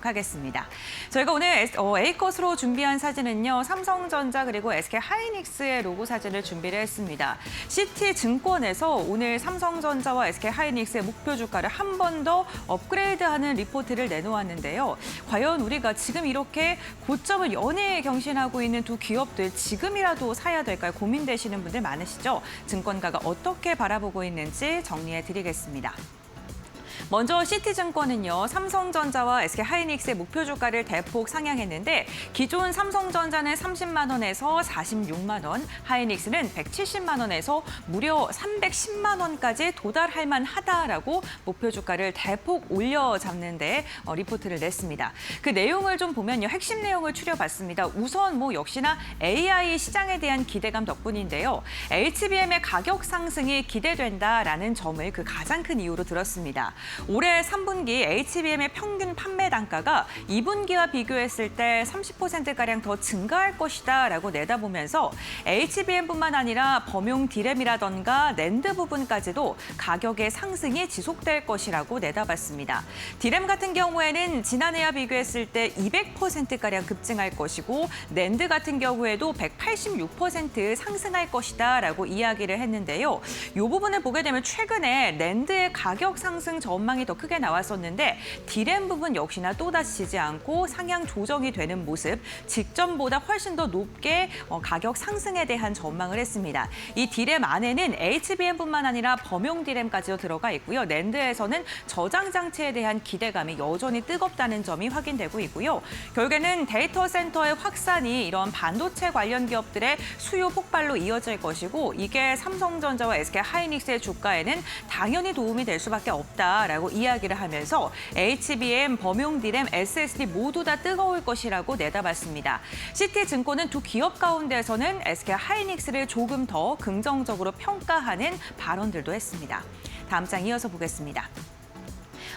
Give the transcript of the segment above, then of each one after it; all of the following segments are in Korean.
하겠습니다. 저희가 오늘 A컷으로 준비한 사진은요. 삼성전자 그리고 SK하이닉스의 로고 사진을 준비를 했습니다. CT증권에서 오늘 삼성전자와 SK하이닉스의 목표 주가를 한 번 더 업그레이드하는 리포트를 내놓았는데요. 과연 우리가 지금 이렇게 고점을 연이어 경신하고 있는 두 기업들 지금이라도 사야 될까요? 고민되시는 분들 많으시죠? 증권가가 어떻게 바라보고 있는지 정리해 드리겠습니다. 먼저 CT증권은요. 삼성전자와 SK하이닉스의 목표 주가를 대폭 상향했는데 기존 삼성전자는 30만 원에서 46만 원, 하이닉스는 170만 원에서 무려 310만 원까지 도달할 만하다라고 목표 주가를 대폭 올려 잡는 데 리포트를 냈습니다. 그 내용을 좀 보면요. 핵심 내용을 추려봤습니다. 우선 역시나 AI 시장에 대한 기대감 덕분인데요. HBM의 가격 상승이 기대된다라는 점을 그 가장 큰 이유로 들었습니다. 올해 3분기 HBM의 평균 판매 단가가 2분기와 비교했을 때 30%가량 더 증가할 것이다라고 내다보면서 HBM뿐만 아니라 범용 D램이라던가 낸드 부분까지도 가격의 상승이 지속될 것이라고 내다봤습니다. D램 같은 경우에는 지난해와 비교했을 때 200%가량 급증할 것이고 낸드 같은 경우에도 186% 상승할 것이다라고 이야기를 했는데요. 이 부분을 보게 되면 최근에 낸드의 가격 상승 전망이 더 크게 나왔었는데 D램 부분 역시나 또다시 지지 않고 상향 조정이 되는 모습, 직전보다 훨씬 더 높게 가격 상승에 대한 전망을 했습니다. 이 D램 안에는 HBM뿐만 아니라 범용 D램까지도 들어가 있고요. 낸드에서는 저장 장치에 대한 기대감이 여전히 뜨겁다는 점이 확인되고 있고요. 결국에는 데이터 센터의 확산이 이런 반도체 관련 기업들의 수요 폭발로 이어질 것이고 이게 삼성전자와 SK하이닉스의 주가에는 당연히 도움이 될 수밖에 없다라고 이야기를 하면서 HBM, 범용 D램, SSD 모두 다 뜨거울 것이라고 내다봤습니다. CT증권은 두 기업 가운데서는 SK하이닉스를 조금 더 긍정적으로 평가하는 발언들도 했습니다. 다음 장 이어서 보겠습니다.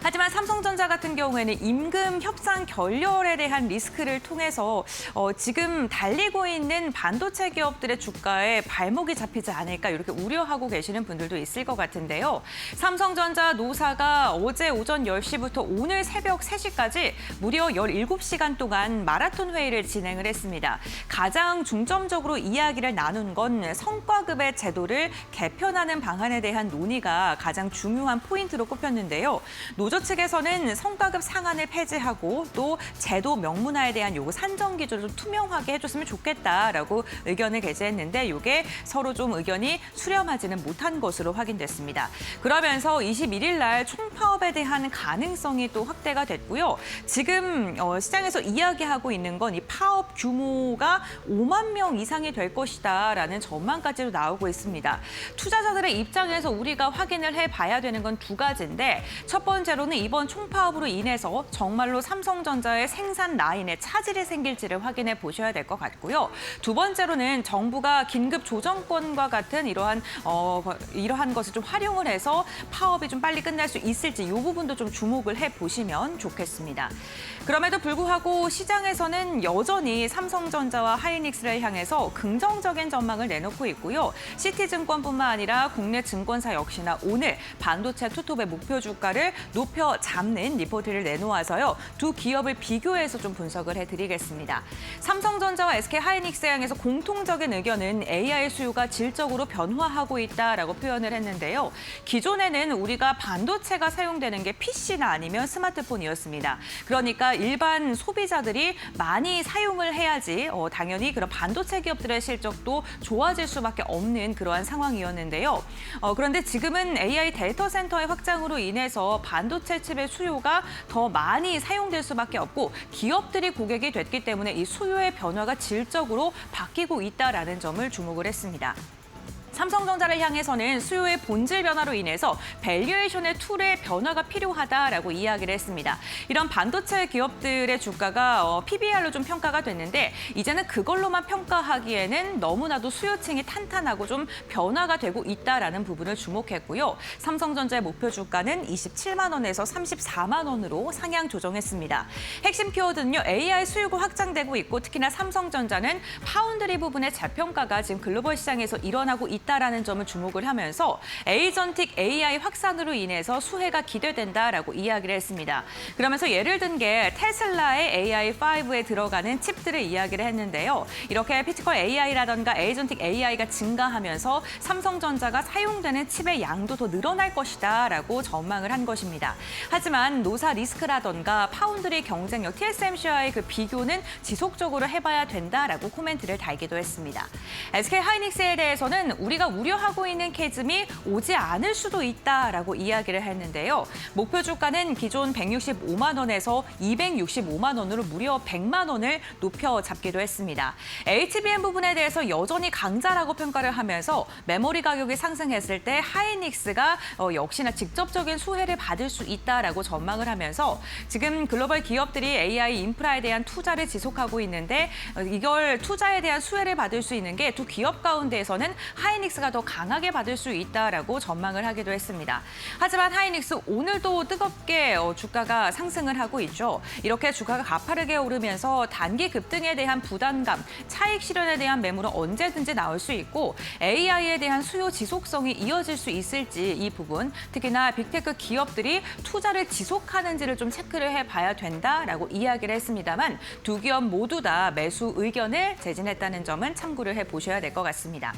하지만 삼성전자 같은 경우에는 임금 협상 결렬에 대한 리스크를 통해서 지금 달리고 있는 반도체 기업들의 주가에 발목이 잡히지 않을까 이렇게 우려하고 계시는 분들도 있을 것 같은데요. 삼성전자 노사가 어제 오전 10시부터 오늘 새벽 3시까지 무려 17시간 동안 마라톤 회의를 진행을 했습니다. 가장 중점적으로 이야기를 나눈 건 성과급의 제도를 개편하는 방안에 대한 논의가 가장 중요한 포인트로 꼽혔는데요. 노조 측에서는 성과급 상한을 폐지하고 또 제도 명문화에 대한 요구 산정 기준을 좀 투명하게 해줬으면 좋겠다라고 의견을 게재했는데 이게 서로 좀 의견이 수렴하지는 못한 것으로 확인됐습니다. 그러면서 21일 날 총파업에 대한 가능성이 또 확대가 됐고요. 지금 시장에서 이야기하고 있는 건 이 파업 규모가 5만 명 이상이 될 것이다라는 전망까지도 나오고 있습니다. 투자자들의 입장에서 우리가 확인을 해봐야 되는 건 두 가지인데 첫 번째로는 이번 총파업으로 인해서 정말로 삼성전자의 생산 라인에 차질이 생길지를 확인해 보셔야 될 것 같고요. 두 번째로는 정부가 긴급 조정권과 같은 이러한 것을 좀 활용을 해서 파업이 좀 빨리 끝날 수 있을지 이 부분도 좀 주목을 해보시면 좋겠습니다. 그럼에도 불구하고 시장에서는 여전히 삼성전자와 하이닉스를 향해서 긍정적인 전망을 내놓고 있고요. CT증권뿐만 아니라 국내 증권사 역시나 오늘 반도체 투톱의 목표 주가를 높여 잡는 리포트를 내놓아서요. 두 기업을 비교해서 좀 분석을 해드리겠습니다. 삼성전자와 SK하이닉스에 향해서 공통적인 의견은 AI 수요가 질적으로 변화하고 있다라고 표현을 했는데요. 기존에는 우리가 반도체가 사용되는 게 PC나 아니면 스마트폰이었습니다. 그러니까 일반 소비자들이 많이 사용을 해야지 당연히 그런 반도체 기업들의 실적도 좋아질 수밖에 없는 그러한 상황이었는데요. 그런데 지금은 AI 데이터 센터의 확장으로 인해서 반도체 칩의 수요가 더 많이 사용될 수밖에 없고 기업들이 고객이 됐기 때문에 이 수요의 변화가 질적으로 바뀌고 있다라는 점을 주목을 했습니다. 삼성전자를 향해서는 수요의 본질 변화로 인해서 밸류에이션의 툴의 변화가 필요하다라고 이야기를 했습니다. 이런 반도체 기업들의 주가가 PBR로 좀 평가가 됐는데 이제는 그걸로만 평가하기에는 너무나도 수요층이 탄탄하고 좀 변화가 되고 있다라는 부분을 주목했고요. 삼성전자의 목표 주가는 27만 원에서 34만 원으로 상향 조정했습니다. 핵심 키워드는요. AI 수요가 확장되고 있고 특히나 삼성전자는 파운드리 부분의 재평가가 지금 글로벌 시장에서 일어나고 있다. 있다라는 점을 주목을 하면서 에이전틱 AI 확산으로 인해서 수혜가 기대된다라고 이야기를 했습니다. 그러면서 예를 든 게 테슬라의 AI5에 들어가는 칩들을 이야기를 했는데요. 이렇게 피지컬 AI라던가 에이전틱 AI가 증가하면서 삼성전자가 사용되는 칩의 양도 더 늘어날 것이다라고 전망을 한 것입니다. 하지만 노사 리스크라던가 파운드리 경쟁력 TSMC와의 그 비교는 지속적으로 해봐야 된다라고 코멘트를 달기도 했습니다. SK 하이닉스에 대해서는 우리가 우려하고 있는 캐즘이 오지 않을 수도 있다라고 이야기를 했는데요. 목표 주가는 기존 165만 원에서 265만 원으로 무려 100만 원을 높여 잡기도 했습니다. HBM 부분에 대해서 여전히 강자라고 평가를 하면서 메모리 가격이 상승했을 때 하이닉스가 역시나 직접적인 수혜를 받을 수 있다라고 전망을 하면서 지금 글로벌 기업들이 AI 인프라에 대한 투자를 지속하고 있는데 이걸 투자에 대한 수혜를 받을 수 있는 게 두 기업 가운데에서는 하이닉스가 더 강하게 받을 수 있다라고 전망을 하기도 했습니다. 하지만 하이닉스 오늘도 뜨겁게 주가가 상승을 하고 있죠. 이렇게 주가가 가파르게 오르면서 단기 급등에 대한 부담감, 차익 실현에 대한 매물은 언제든지 나올 수 있고 AI에 대한 수요 지속성이 이어질 수 있을지 이 부분, 특히나 빅테크 기업들이 투자를 지속하는지를 좀 체크를 해봐야 된다라고 이야기를 했습니다만 두 기업 모두 다 매수 의견을 제진했다는 점은 참고를 해보셔야 될 것 같습니다.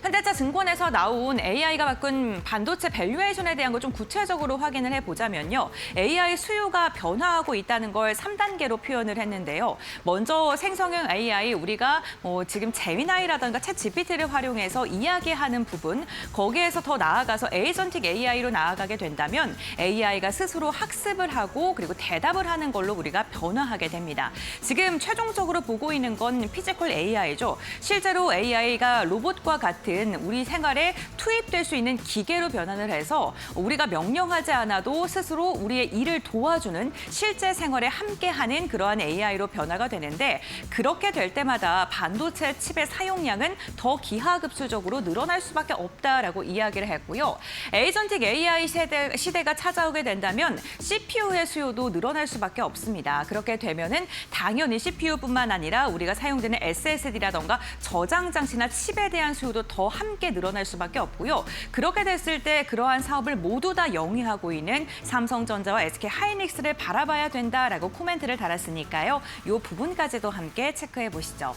현대차 증권에서 나온 AI가 바꾼 반도체 밸류에이션에 대한 걸 좀 구체적으로 확인을 해보자면요. AI 수요가 변화하고 있다는 걸 3단계로 표현을 했는데요. 먼저 생성형 AI, 우리가 지금 제미나이라든가 챗 GPT를 활용해서 이야기하는 부분, 거기에서 더 나아가서 에이전틱 AI로 나아가게 된다면 AI가 스스로 학습을 하고 그리고 대답을 하는 걸로 우리가 변화하게 됩니다. 지금 최종적으로 보고 있는 건 피지컬 AI죠. 실제로 AI가 로봇과 같은 우리 생활에 투입될 수 있는 기계로 변환을 해서 우리가 명령하지 않아도 스스로 우리의 일을 도와주는 실제 생활에 함께하는 그러한 AI로 변화가 되는데 그렇게 될 때마다 반도체 칩의 사용량은 더 기하급수적으로 늘어날 수밖에 없다라고 이야기를 했고요. 에이전틱 AI 시대가 찾아오게 된다면 CPU의 수요도 늘어날 수밖에 없습니다. 그렇게 되면은 당연히 CPU뿐만 아니라 우리가 사용되는 SSD라던가 저장 장치나 칩에 대한 수요도 더 함께 늘어날 수밖에 없고요. 그렇게 됐을 때 그러한 사업을 모두 다 영위하고 있는 삼성전자와 SK 하이닉스를 바라봐야 된다라고 코멘트를 달았으니까요. 이 부분까지도 함께 체크해 보시죠.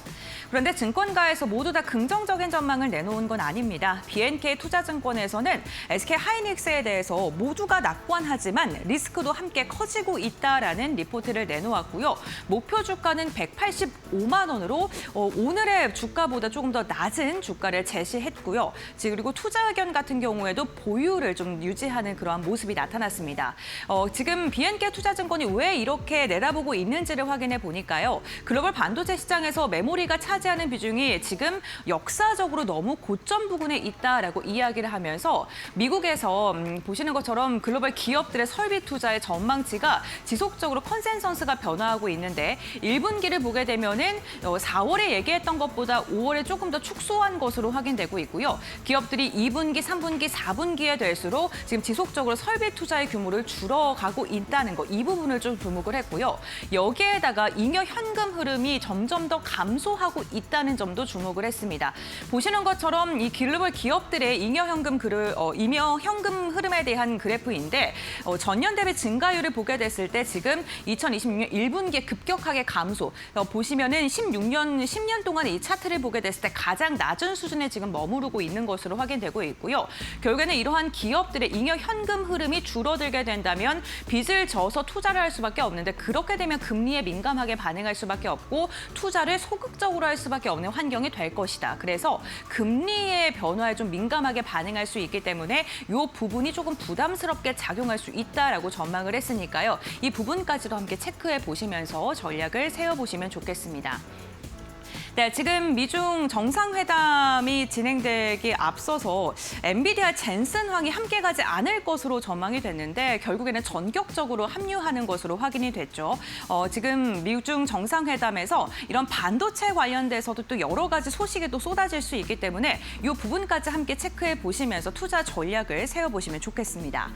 그런데 증권가에서 모두 다 긍정적인 전망을 내놓은 건 아닙니다. BNK 투자증권에서는 SK 하이닉스에 대해서 모두가 낙관하지만 리스크도 함께 커지고 있다라는 리포트를 내놓았고요. 목표 주가는 185만 원으로 오늘의 주가보다 조금 더 낮은 주가를 제시했고요. 그리고 투자 의견 같은 경우에도 보유를 좀 유지하는 그러한 모습이 나타났습니다. 지금 BNK 투자증권이 왜 이렇게 내다보고 있는지를 확인해 보니까요. 글로벌 반도체 시장에서 메모리가 차지하는 비중이 지금 역사적으로 너무 고점 부근에 있다라고 이야기를 하면서 미국에서 보시는 것처럼 글로벌 기업들의 설비 투자의 전망치가 지속적으로 컨센서스가 변화하고 있는데 1분기를 보게 되면은 4월에 얘기했던 것보다 5월에 조금 더 축소한 것으로 확인되고 있고요. 기업들이 2분기, 3분기, 4분기에 될수록 지금 지속적으로 설비 투자의 규모를 줄어가고 있다는 거, 이 부분을 좀 주목을 했고요. 여기에다가 잉여 현금 흐름이 점점 더 감소하고 있다는 점도 주목을 했습니다. 보시는 것처럼 이 글로벌 기업들의 잉여 현금 흐름에 대한 그래프인데 전년 대비 증가율을 보게 됐을 때 지금 2026년 1분기에 급격하게 감소. 보시면은 10년 동안 이 차트를 보게 됐을 때 가장 낮은 수준에 지금 머무르고 있는 것으로 확인되고 있고요. 결국에는 이러한 기업들의 잉여 현금 흐름이 줄어들게 된다면 빚을 져서 투자를 할 수밖에 없는데 그렇게 되면 금리에 민감하게 반응할 수밖에 없고 투자를 소극적으로 할 수밖에 없는 환경이 될 것이다. 그래서 금리의 변화에 좀 민감하게 반응할 수 있기 때문에 이 부분이 조금 부담스럽게 작용할 수 있다라고 전망을 했으니까요. 이 부분까지도 함께 체크해 보시면서 전략을 세워보시면 좋겠습니다. 네, 지금 미중 정상회담이 진행되기 앞서서 엔비디아 젠슨 황이 함께 가지 않을 것으로 전망이 됐는데 결국에는 전격적으로 합류하는 것으로 확인이 됐죠. 지금 미중 정상회담에서 이런 반도체 관련돼서도 또 여러 가지 소식이 또 쏟아질 수 있기 때문에 이 부분까지 함께 체크해 보시면서 투자 전략을 세워보시면 좋겠습니다.